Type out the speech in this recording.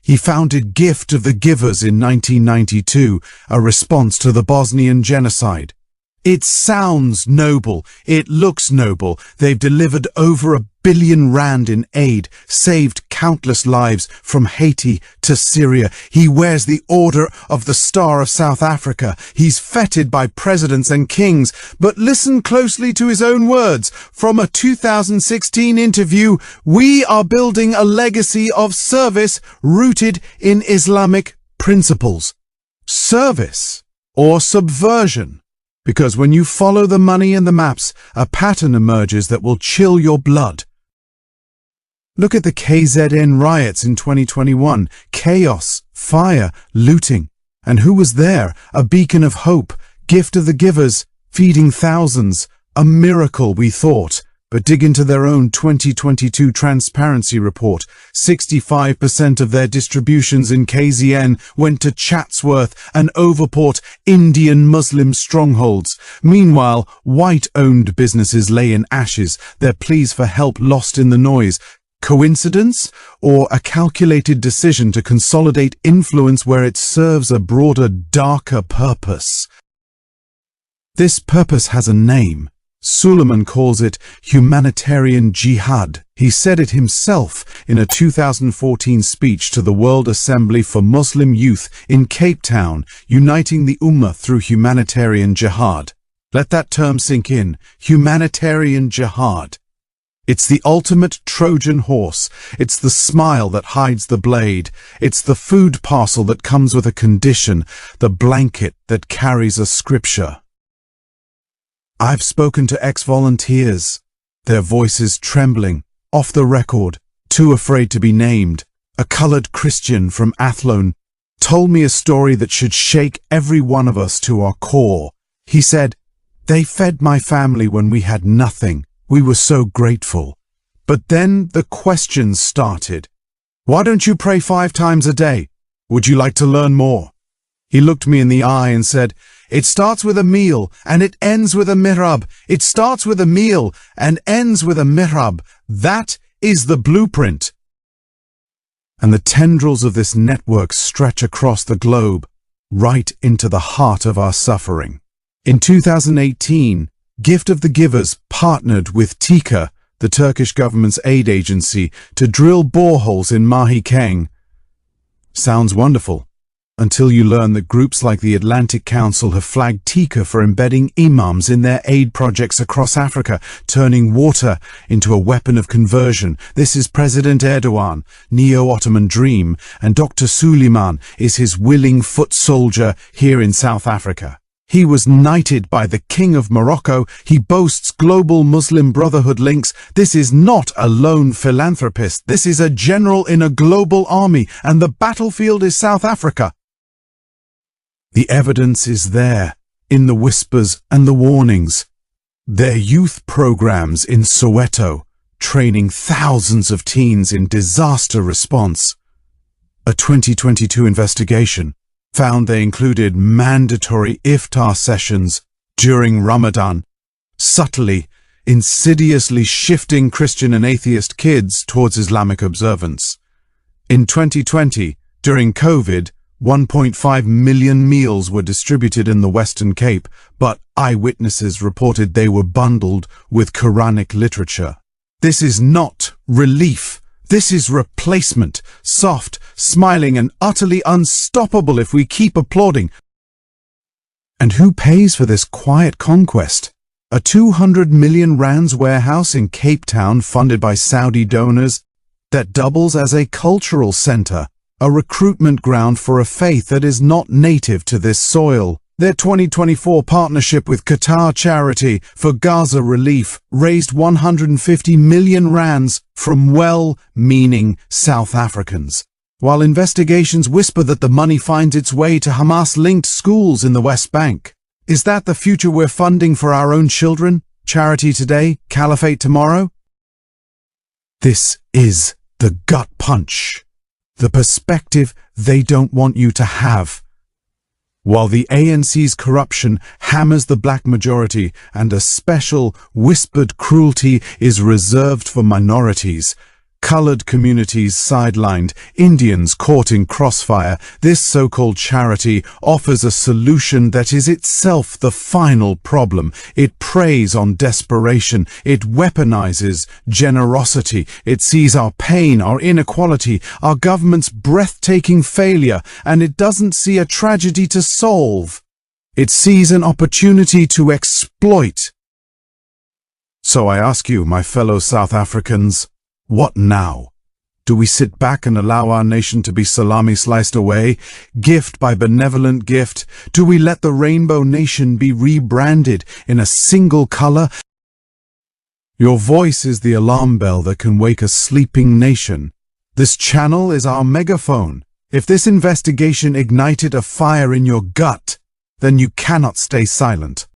He founded Gift of the Givers in 1992, a response to the Bosnian genocide. It sounds noble. It looks noble. They've delivered over R1 billion in aid, saved countless lives from Haiti to Syria. He wears the Order of the Star of South Africa. He's feted by presidents and kings. But listen closely to his own words. From a 2016 interview, "We are building a legacy of service rooted in Islamic principles." Service or subversion? Because when you follow the money and the maps, a pattern emerges that will chill your blood. Look at the KZN riots in 2021. Chaos, fire, looting. And who was there? A beacon of hope, Gift of the Givers, feeding thousands. A miracle, we thought. But dig into their own 2022 transparency report. 65% of their distributions in KZN went to Chatsworth and Overport Indian Muslim strongholds. Meanwhile, white-owned businesses lay in ashes, their pleas for help lost in the noise. Coincidence, or a calculated decision to consolidate influence where it serves a broader, darker purpose? This purpose has a name. Suleiman calls it humanitarian jihad. He said it himself in a 2014 speech to the World Assembly for Muslim Youth in Cape Town, uniting the Ummah through humanitarian jihad. Let that term sink in. Humanitarian jihad. It's the ultimate Trojan horse. It's the smile that hides the blade. It's the food parcel that comes with a condition, the blanket that carries a scripture. I've spoken to ex-volunteers, their voices trembling, off the record, too afraid to be named. A colored Christian from Athlone told me a story that should shake every one of us to our core. He said, "They fed my family when we had nothing. We were so grateful. But then the questions started. Why don't you pray 5 times a day? Would you like to learn more?" He looked me in the eye and said, "It starts with a meal and it ends with a mihrab. It starts with a meal and ends with a mihrab. That is the blueprint." And the tendrils of this network stretch across the globe, right into the heart of our suffering. In 2018, Gift of the Givers partnered with TİKA, the Turkish government's aid agency, to drill boreholes in Mahikeng. Sounds wonderful, until you learn that groups like the Atlantic Council have flagged TİKA for embedding imams in their aid projects across Africa, turning water into a weapon of conversion. This is President Erdogan, neo-Ottoman dream, and Dr. Suleiman is his willing foot soldier here in South Africa. He was knighted by the King of Morocco. He boasts global Muslim Brotherhood links. This is not a lone philanthropist. This is a general in a global army, and the battlefield is South Africa. The evidence is there, in the whispers and the warnings. Their youth programs in Soweto, training thousands of teens in disaster response. A 2022 investigation found they included mandatory iftar sessions during Ramadan, subtly, insidiously shifting Christian and atheist kids towards Islamic observance. In 2020, during COVID, 1.5 million meals were distributed in the Western Cape, but eyewitnesses reported they were bundled with Quranic literature. This is not relief. This is replacement, soft, smiling, and utterly unstoppable if we keep applauding. And who pays for this quiet conquest? A 200 million rands warehouse in Cape Town funded by Saudi donors that doubles as a cultural center, a recruitment ground for a faith that is not native to this soil. Their 2024 partnership with Qatar Charity for Gaza Relief raised 150 million rands from well-meaning South Africans, while investigations whisper that the money finds its way to Hamas-linked schools in the West Bank. Is that the future we're funding for our own children? Charity today, caliphate tomorrow? This is the gut punch, the perspective they don't want you to have. While the ANC's corruption hammers the black majority and a special whispered cruelty is reserved for minorities, Colored communities sidelined, Indians caught in crossfire. This so-called charity offers a solution that is itself the final problem. It preys on desperation. It weaponizes generosity. It sees our pain, our inequality, our government's breathtaking failure, and it doesn't see a tragedy to solve. It sees an opportunity to exploit. So I ask you, my fellow South Africans, what now? Do we sit back and allow our nation to be salami sliced away, gift by benevolent gift? Do we let the rainbow nation be rebranded in a single color? Your voice is the alarm bell that can wake a sleeping nation. This channel is our megaphone. If this investigation ignited a fire in your gut, then you cannot stay silent.